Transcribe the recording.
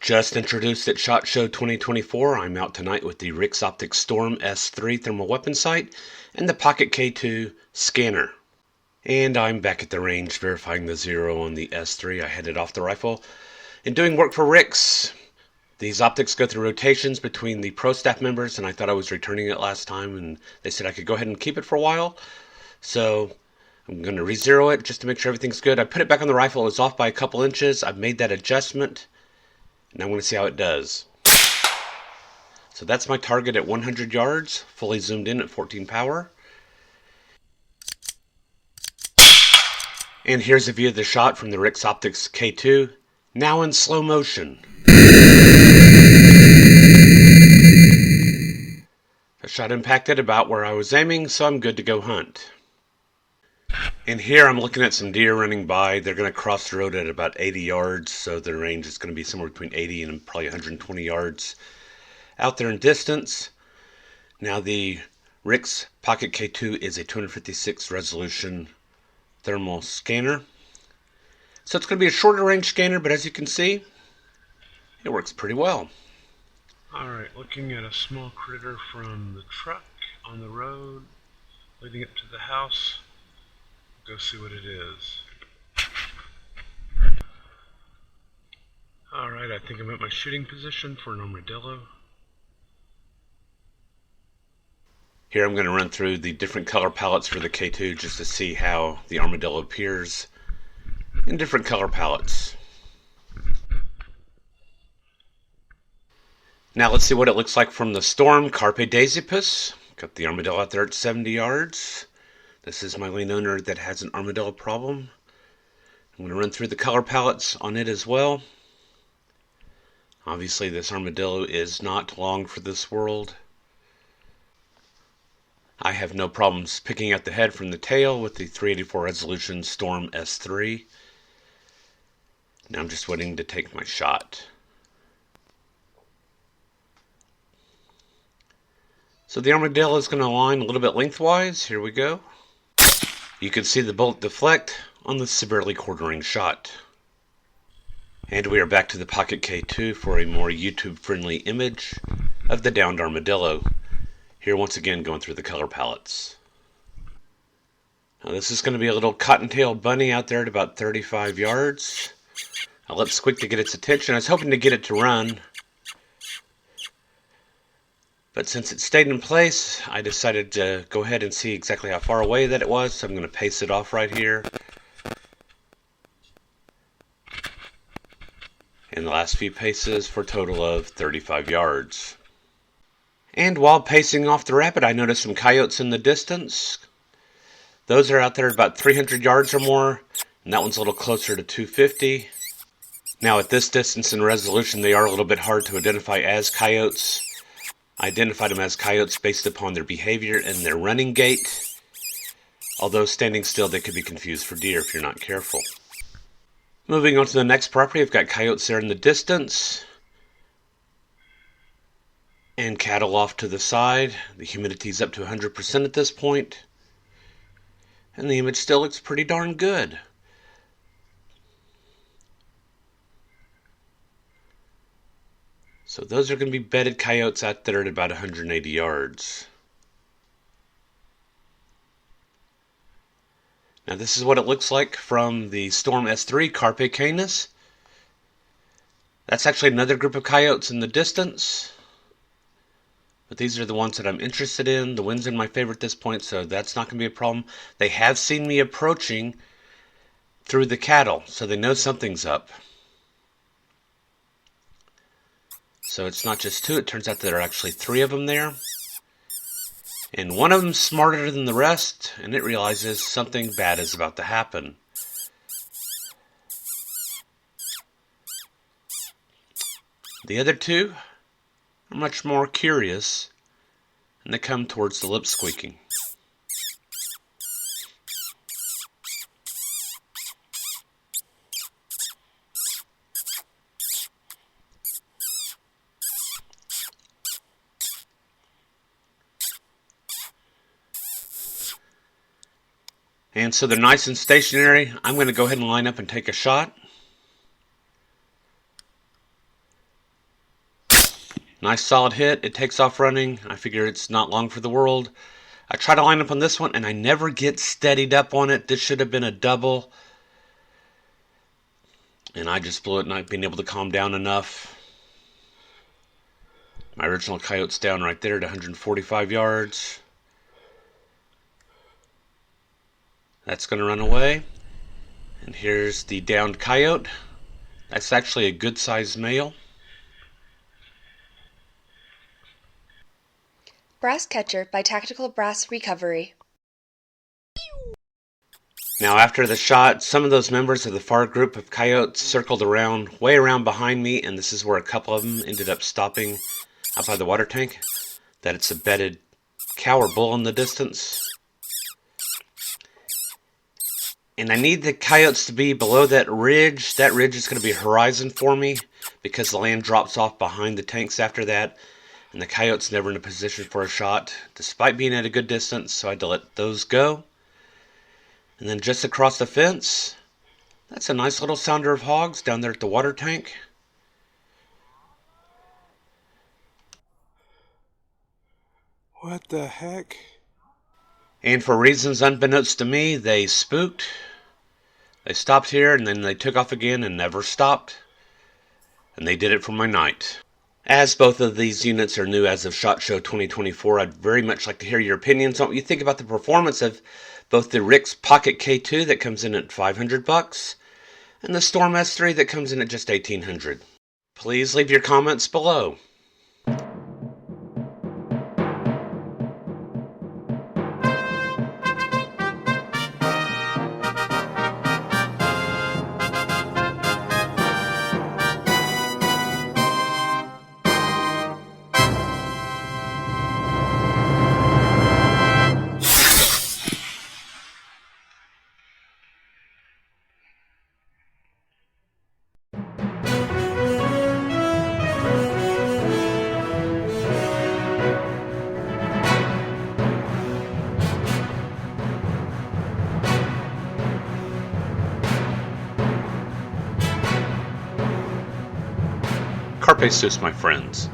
Just introduced at SHOT Show 2024, I'm out tonight with the RIX Optics Storm S3 thermal weapon sight and the Pocket K2 scanner. And I'm back at the range verifying the zero on the S3. I headed off the rifle and doing work for RIX. These optics go through rotations between the pro staff members, and I thought I was returning it last time, and they said I could go ahead and keep it for a while. So I'm going to re-zero it just to make sure everything's good. I put it back on the rifle. It was off by a couple inches. I've made that adjustment, and I'm going to see how it does. So that's my target at 100 yards, fully zoomed in at 14 power. And here's a view of the shot from the RIX Optics K2, now in slow motion. The shot impacted about where I was aiming, so I'm good to go hunt. And here I'm looking at some deer running by. They're going to cross the road at about 80 yards, so the range is going to be somewhere between 80 and probably 120 yards out there in distance. Now the RIX Pocket K2 is a 256 resolution thermal scanner. So it's going to be a shorter range scanner, but as you can see, it works pretty well. Alright, looking at a small critter from the truck on the road leading up to the house. Go see what it is. Alright, I think I'm at my shooting position for an armadillo. Here I'm going to run through the different color palettes for the K2 just to see how the armadillo appears in different color palettes. Now let's see what it looks like from the Storm Carpe Daisipus. Got the armadillo out there at 70 yards. This is my lane owner that has an armadillo problem. I'm going to run through the color palettes on it as well. Obviously this armadillo is not long for this world. I have no problems picking out the head from the tail with the 384 resolution Storm S3. Now I'm just waiting to take my shot. So the armadillo is going to align a little bit lengthwise. Here we go. You can see the bullet deflect on the severely quartering shot. And we are back to the Pocket K2 for a more YouTube-friendly image of the downed armadillo. Here once again going through the color palettes. Now this is going to be a little cottontail bunny out there at about 35 yards. I let squeak to get its attention. I was hoping to get it to run, but since it stayed in place, I decided to go ahead and see exactly how far away that it was, so I'm going to pace it off right here. And the last few paces for a total of 35 yards. And while pacing off the rabbit, I noticed some coyotes in the distance. Those are out there about 300 yards or more, and that one's a little closer to 250. Now at this distance and resolution, they are a little bit hard to identify as coyotes. I identified them as coyotes based upon their behavior and their running gait. Although standing still, they could be confused for deer if you're not careful. Moving on to the next property, I've got coyotes there in the distance. And cattle off to the side. The humidity's up to 100% at this point. And the image still looks pretty darn good. So those are going to be bedded coyotes out there at about 180 yards. Now this is what it looks like from the Storm S3 Carpe Canis. That's actually another group of coyotes in the distance. But these are the ones that I'm interested in. The wind's in my favor at this point, so that's not going to be a problem. They have seen me approaching through the cattle, so they know something's up. So it's not just two, it turns out there are actually three of them there. And one of them's smarter than the rest, and it realizes something bad is about to happen. The other two are much more curious, and they come towards the lip squeaking. And so they're nice and stationary. I'm going to go ahead and line up and take a shot. Nice solid hit. It takes off running. I figure it's not long for the world. I try to line up on this one, and I never get steadied up on it. This should have been a double. And I just blew it, not being able to calm down enough. My original coyote's down right there at 145 yards. That's going to run away. And here's the downed coyote. That's actually a good sized male. Brass Catcher by Tactical Brass Recovery. Now after the shot, some of those members of the far group of coyotes circled around, way around behind me, and this is where a couple of them ended up stopping out by the water tank. That it's a bedded cow or bull in the distance. And I need the coyotes to be below that ridge. That ridge is going to be horizon for me because the land drops off behind the tanks after that. And the coyote's never in a position for a shot, despite being at a good distance, so I had to let those go. And then just across the fence, that's a nice little sounder of hogs down there at the water tank. What the heck? And for reasons unbeknownst to me, they spooked. They stopped here, and then they took off again and never stopped. And they did it for my night. As both of these units are new as of SHOT Show 2024, I'd very much like to hear your opinions on what you think about the performance of both the RIX Pocket K2 that comes in at $500 and the Storm S3 that comes in at just $1,800. Please leave your comments below. Carpe sus, my friends.